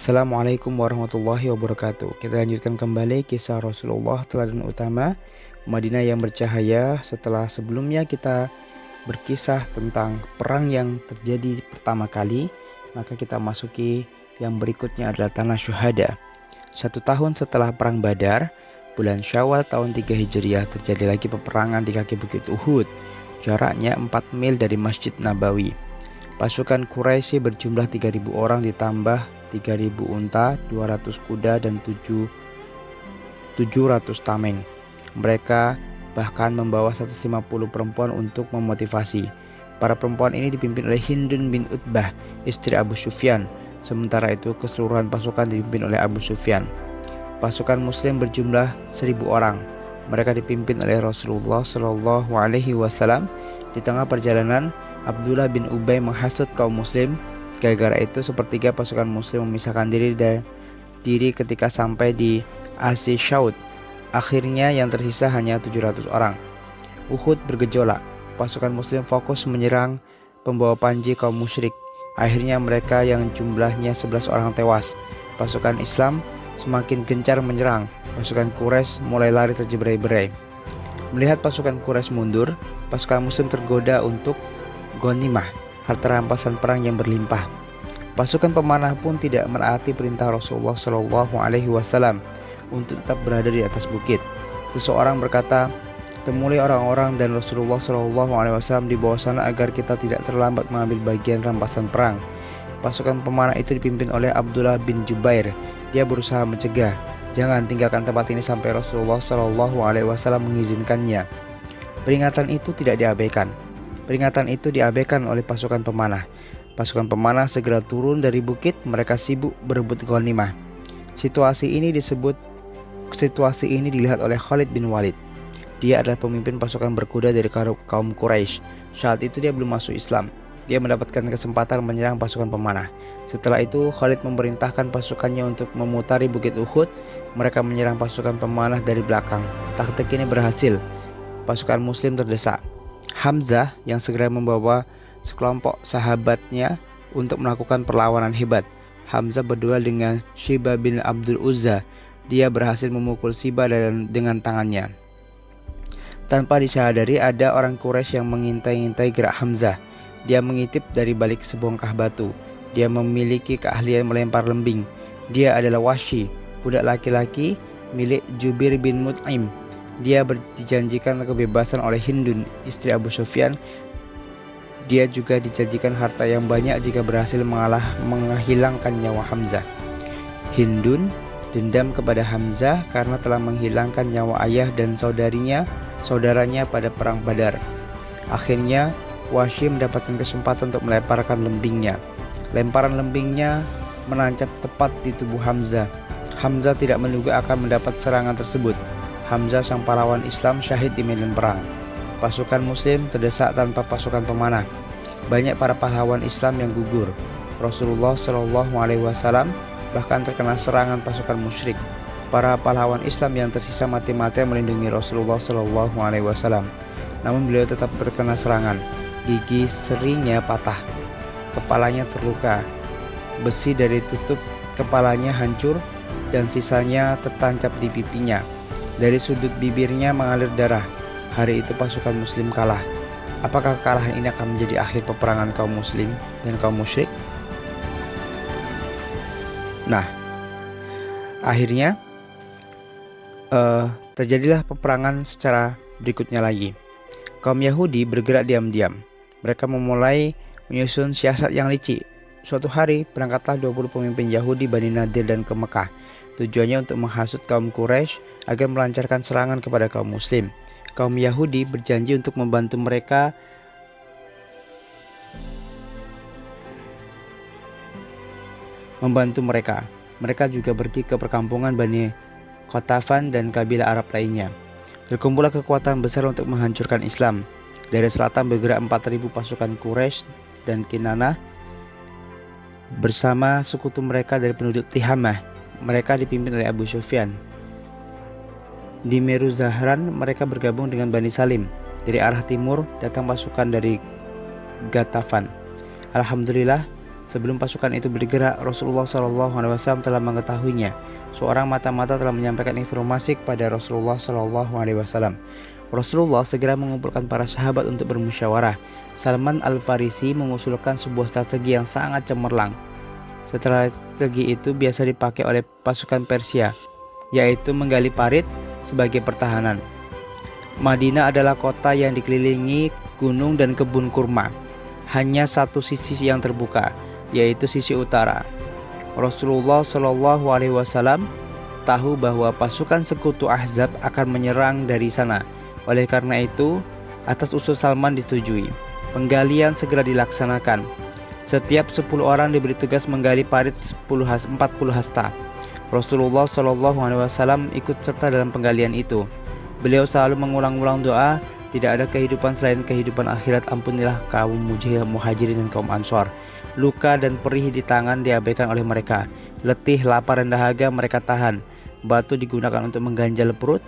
Assalamualaikum warahmatullahi wabarakatuh. Kita lanjutkan kembali kisah Rasulullah teladan utama Madinah yang bercahaya. Setelah sebelumnya kita berkisah tentang perang yang terjadi pertama kali, maka kita masuki yang berikutnya adalah tanah syuhada. 1 tahun setelah perang Badar, bulan Syawal tahun 3 Hijriah, terjadi lagi peperangan di kaki bukit Uhud. Jaraknya 4 mil dari Masjid Nabawi. Pasukan Quraisy berjumlah 3.000 orang ditambah 3.000 unta, 200 kuda, dan 700 tameng. Mereka bahkan membawa 150 perempuan untuk memotivasi. Para perempuan ini dipimpin oleh Hindun bin Utbah, istri Abu Sufyan. Sementara itu keseluruhan pasukan dipimpin oleh Abu Sufyan. Pasukan Muslim berjumlah 1.000 orang. Mereka dipimpin oleh Rasulullah Shallallahu Alaihi Wasallam. Di tengah perjalanan, Abdullah bin Ubay menghasut kaum Muslim. Gara-gara itu sepertiga pasukan Muslim memisahkan diri ketika sampai di Asi Syaud. Akhirnya yang tersisa hanya 700 orang. Uhud bergejolak. Pasukan Muslim fokus menyerang pembawa panji kaum musyrik. Akhirnya mereka yang jumlahnya 11 orang tewas. Pasukan Islam semakin gencar menyerang. Pasukan Quraisy mulai lari terjerai-berai. Melihat pasukan Quraisy mundur, pasukan Muslim tergoda untuk ghanimah, harta rampasan perang yang berlimpah. Pasukan pemanah pun tidak menaati perintah Rasulullah Shallallahu Alaihi Wasallam untuk tetap berada di atas bukit. Seseorang berkata, "Temui orang-orang dan Rasulullah Shallallahu Alaihi Wasallam di bawah sana agar kita tidak terlambat mengambil bagian rampasan perang." Pasukan pemanah itu dipimpin oleh Abdullah bin Jubair. Dia berusaha mencegah, "Jangan tinggalkan tempat ini sampai Rasulullah Shallallahu Alaihi Wasallam mengizinkannya." Peringatan itu tidak diabaikan. Peringatan itu diabaikan oleh pasukan pemanah. Pasukan pemanah segera turun dari bukit. Mereka sibuk berebut ghanimah. Situasi ini dilihat oleh Khalid bin Walid. Dia adalah pemimpin pasukan berkuda dari kaum Quraisy. Saat itu dia belum masuk Islam. Dia mendapatkan kesempatan menyerang pasukan pemanah. Setelah itu Khalid memerintahkan pasukannya untuk memutari bukit Uhud. Mereka menyerang pasukan pemanah dari belakang. Taktik ini berhasil. Pasukan Muslim terdesak. Hamzah yang segera membawa sekelompok sahabatnya untuk melakukan perlawanan hebat. Hamzah berduel dengan Shiba bin Abdul Uzza. Dia berhasil memukul Shiba dengan tangannya. Tanpa disadari ada orang Quraisy yang mengintai-intai gerak Hamzah. Dia mengintip dari balik sebongkah batu. Dia memiliki keahlian melempar lembing. Dia adalah Wahsy, budak laki-laki milik Jubir bin Mut'im. Dia dijanjikan kebebasan oleh Hindun, istri Abu Sufyan. Dia juga dijanjikan harta yang banyak jika berhasil menghilangkan nyawa Hamzah. Hindun dendam kepada Hamzah karena telah menghilangkan nyawa ayah dan saudaranya pada perang Badar. Akhirnya Wahsy mendapatkan kesempatan untuk melemparkan lembingnya. Lemparan lembingnya menancap tepat di tubuh Hamzah. Hamzah tidak menduga akan mendapat serangan tersebut. Hamzah sang pahlawan Islam syahid di medan perang. Pasukan Muslim terdesak tanpa pasukan pemanah. Banyak para pahlawan Islam yang gugur. Rasulullah Shallallahu Alaihi Wasallam bahkan terkena serangan pasukan musyrik. Para pahlawan Islam yang tersisa mati-matian melindungi Rasulullah Shallallahu Alaihi Wasallam. Namun beliau tetap terkena serangan. Gigi serinya patah, kepalanya terluka, besi dari tutup kepalanya hancur, dan sisanya tertancap di pipinya. Dari sudut bibirnya mengalir darah. Hari itu pasukan Muslim kalah. Apakah kekalahan ini akan menjadi akhir peperangan kaum Muslim dan kaum musyrik? Nah, akhirnya terjadilah peperangan secara berikutnya lagi. Kaum Yahudi bergerak diam-diam. Mereka memulai menyusun siasat yang licik. Suatu hari berangkatlah 20 pemimpin Yahudi Bani Nadir dan ke Mekah. Tujuannya untuk menghasut kaum Quraisy agar melancarkan serangan kepada kaum Muslim. Kaum Yahudi berjanji untuk membantu mereka Mereka juga pergi ke perkampungan Bani Qatafan dan kabilah Arab lainnya. Berkumpullah kekuatan besar untuk menghancurkan Islam. Dari selatan bergerak 4.000 pasukan Quraisy dan Kinanah bersama sekutu mereka dari penduduk Tihamah. Mereka dipimpin oleh Abu Sufyan. Di Meru Zahran mereka bergabung dengan Bani Salim. Dari arah timur datang pasukan dari Ghatafan. Alhamdulillah Sebelum pasukan itu bergerak, Rasulullah SAW telah mengetahuinya. Seorang mata-mata telah menyampaikan informasi kepada Rasulullah SAW. Rasulullah segera mengumpulkan para sahabat untuk bermusyawarah. Salman Al-Farisi mengusulkan sebuah strategi yang sangat cemerlang. Strategi itu biasa dipakai oleh pasukan Persia, yaitu menggali parit sebagai pertahanan. Madinah adalah kota yang dikelilingi gunung dan kebun kurma. Hanya satu sisi yang terbuka, yaitu sisi utara. Rasulullah SAW tahu bahwa pasukan sekutu Ahzab akan menyerang dari sana. Oleh karena itu, atas usul Salman disetujui. Penggalian segera dilaksanakan. Setiap 10 orang diberi tugas menggali parit 40 hasta. Rasulullah SAW ikut serta dalam penggalian itu. Beliau selalu mengulang-ulang doa, tidak ada kehidupan selain kehidupan akhirat, ampunilah kaum muhajirin dan kaum ansor. Luka dan perih di tangan diabaikan oleh mereka. Letih, lapar, dan dahaga mereka tahan. Batu digunakan untuk mengganjal perut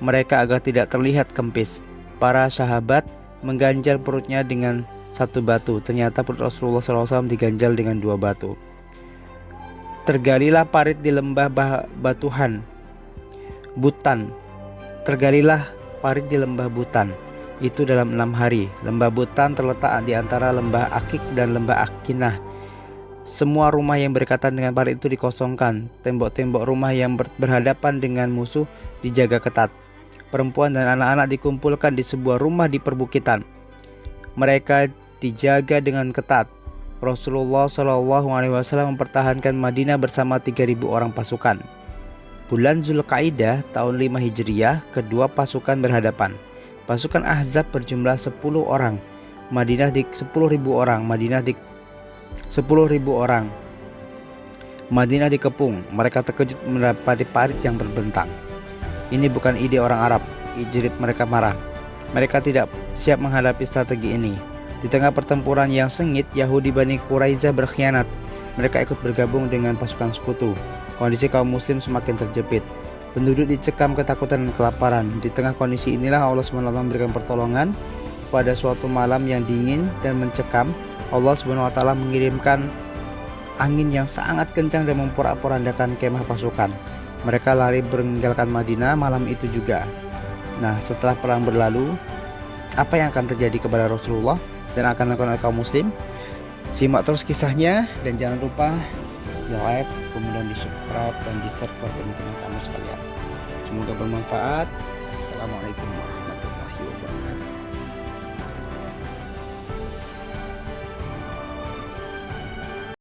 mereka agar tidak terlihat kempis. Para sahabat mengganjal perutnya dengan satu batu. Ternyata perut Rasulullah SAW diganjal dengan 2 batu. Tergalilah parit di lembah Batuhan Butan. Tergalilah parit di lembah Butan itu dalam 6 hari. Lembah Butan terletak di antara lembah Akik dan lembah Akinah. Semua rumah yang berdekatan dengan parit itu dikosongkan. Tembok-tembok rumah yang berhadapan dengan musuh dijaga ketat. Perempuan dan anak-anak dikumpulkan di sebuah rumah di perbukitan. Mereka dijaga dengan ketat. Rasulullah SAW mempertahankan Madinah bersama 3.000 orang pasukan. Bulan Zulkaidah tahun 5 Hijriah, kedua pasukan berhadapan. Pasukan Ahzab berjumlah 10 orang, Madinah di 10.000 orang. Madinah dikepung. Mereka terkejut mendapati parit yang berbentang. Ini bukan ide orang Arab, jerit mereka marah. Mereka tidak siap menghadapi strategi ini. Di tengah pertempuran yang sengit, Yahudi Bani Quraisyah berkhianat. Mereka ikut bergabung dengan pasukan sekutu. Kondisi kaum muslim semakin terjepit. Penduduk dicekam ketakutan dan kelaparan. Di tengah kondisi inilah Allah SWT memberikan pertolongan. Pada suatu malam yang dingin dan mencekam, Allah SWT mengirimkan angin yang sangat kencang dan memporak-porandakan kemah pasukan. Mereka lari meninggalkan Madinah malam itu juga. Nah, setelah perang berlalu, apa yang akan terjadi kepada Rasulullah dan akan dilakukan oleh kaum muslim? Simak terus kisahnya dan jangan lupa di like, kemudian di subscribe dan di share kepada teman-teman kamu sekalian. Semoga bermanfaat. Assalamualaikum warahmatullahi wabarakatuh.